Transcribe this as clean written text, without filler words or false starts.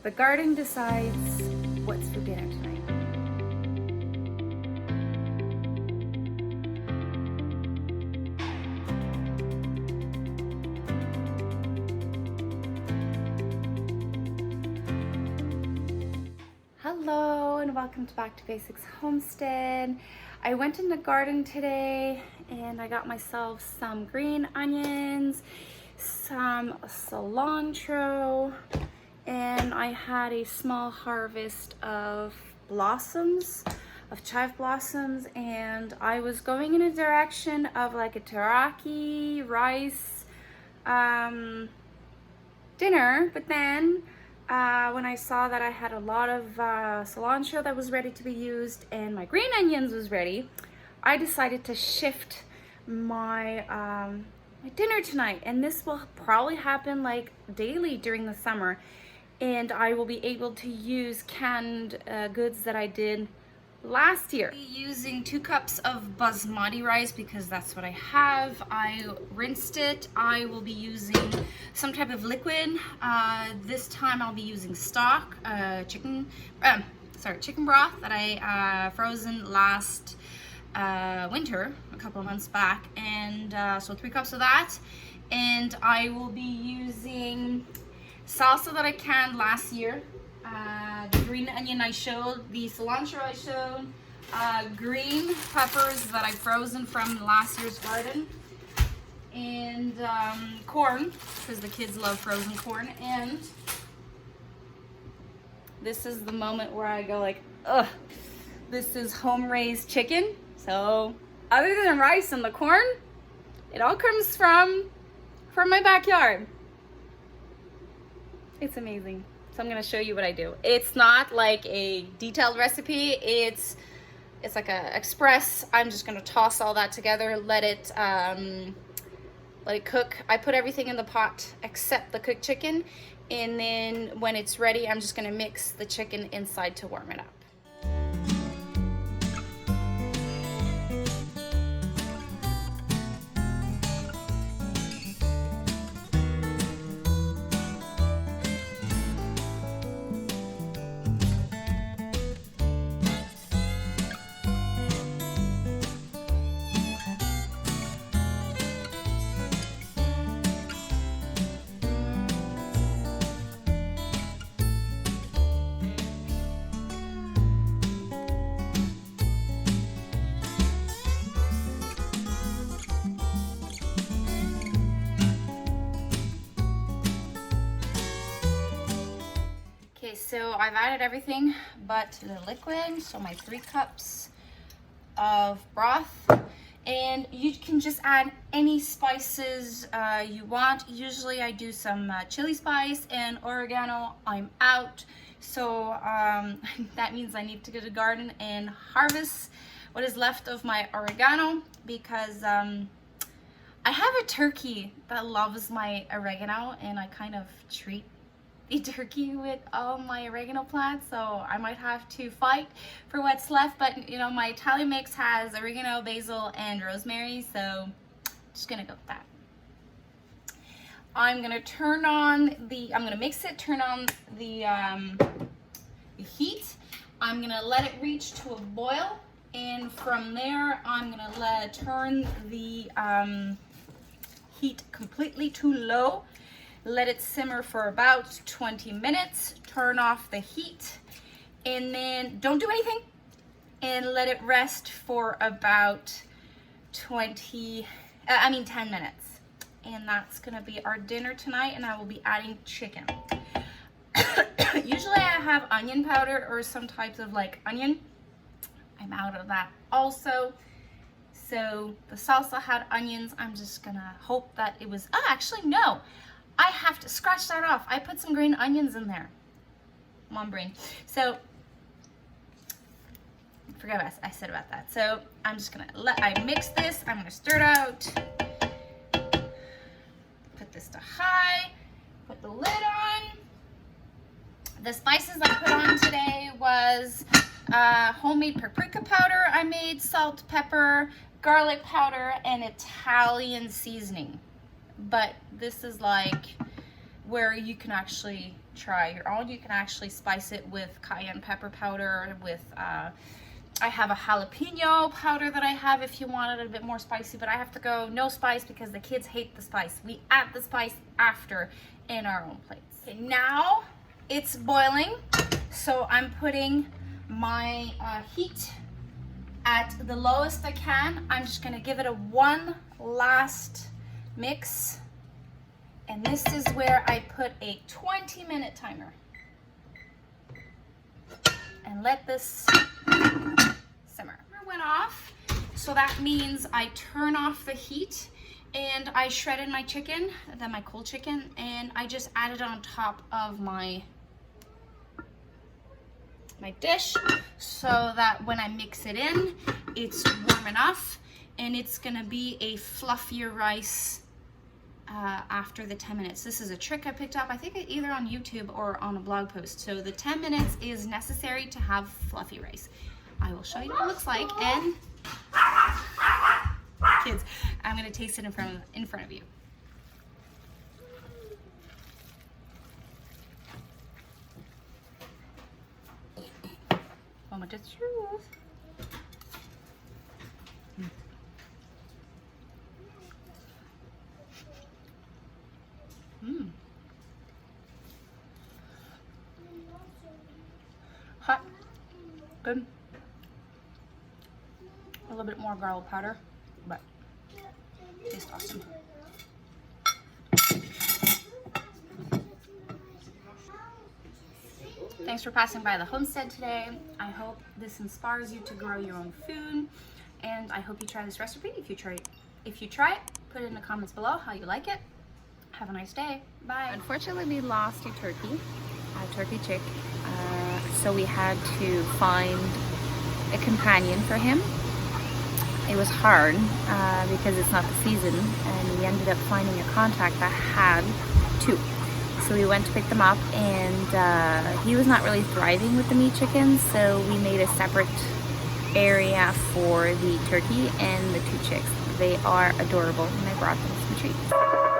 The garden decides what's for dinner tonight. Hello and welcome to Back to Basics Homestead. I went in the garden today and I got myself some green onions, some cilantro, and I had a small harvest of blossoms, of chive blossoms, and I was going in a direction of like a teriyaki rice dinner, but then when I saw that I had a lot of cilantro that was ready to be used and my green onions was ready, I decided to shift my my dinner tonight, and this will probably happen like daily during the summer, and I will be able to use canned goods that I did last year. Using 2 cups of basmati rice because that's what I have. I rinsed it. I will be using some type of liquid. This time I'll be using stock, chicken broth that I frozen last winter, a couple of months back, and so 3 cups of that. And I will be using salsa that I canned last year. The green onion I showed, the cilantro I showed, green peppers that I frozen from last year's garden, and corn, because the kids love frozen corn. And this is the moment where I go like, ugh, this is home-raised chicken. So other than the rice and the corn, it all comes from my backyard. It's amazing. So I'm gonna show you what I do. It's not like a detailed recipe. It's like a express. I'm just gonna toss all that together, let it cook. I put everything in the pot except the cooked chicken, and then when it's ready, I'm just gonna mix the chicken inside to warm it up. Okay, so I've added everything but the liquid, so my 3 cups of broth, and you can just add any spices you want. Usually I do some chili spice and oregano. I'm out, so that means I need to go to the garden and harvest what is left of my oregano, because I have a turkey that loves my oregano, and I kind of treat a turkey with all my oregano plants, so I might have to fight for what's left. But you know, my Italian mix has oregano, basil, and rosemary, so I'm just gonna go with that. I'm gonna mix it, turn on the heat. I'm gonna let it reach to a boil, and from there I'm gonna turn the heat completely to low. Let it simmer for about 20 minutes, turn off the heat, and then don't do anything, and let it rest for about 10 minutes. And that's gonna be our dinner tonight, and I will be adding chicken. Usually I have onion powder or some types of like onion. I'm out of that also. So the salsa had onions. I'm just gonna hope that it was, actually no. I have to scratch that off. I put some green onions in there. Mom brain. So, forget what I said about that. So, I'm just gonna I mix this. I'm gonna stir it out. Put this to high. Put the lid on. The spices I put on today was homemade paprika powder I made, salt, pepper, garlic powder, and Italian seasoning. But this is like where you can actually try your own. You can actually spice it with cayenne pepper powder, with I have a jalapeno powder that I have if you want it a bit more spicy, but I have to go no spice because the kids hate the spice. We add the spice after in our own plates. Okay, now it's boiling, so I'm putting my heat at the lowest I can. I'm just gonna give it a one last mix, and this is where I put a 20-minute timer and let this simmer. Timer went off, so that means I turn off the heat and I shredded my chicken, then my cold chicken, and I just added it on top of my dish so that when I mix it in, it's warm enough and it's gonna be a fluffier rice after the 10 minutes. This is a trick I picked up, I think either on YouTube or on a blog post. So the 10 minutes is necessary to have fluffy rice. I will show you what it looks like, and kids, I'm gonna taste it in front of you. Moment of truth. Hot, good. A little bit more garlic powder, but tastes awesome. Thanks for passing by the homestead today. I hope this inspires you to grow your own food, and I hope you try this recipe. If you try it, put it in the comments below how you like it. Have a nice day. Bye. Unfortunately, we lost a turkey chick, so we had to find a companion for him. It was hard because it's not the season, and we ended up finding a contact that had two. So we went to pick them up, and he was not really thriving with the meat chickens, so we made a separate area for the turkey and the two chicks. They are adorable, and I brought them some treats.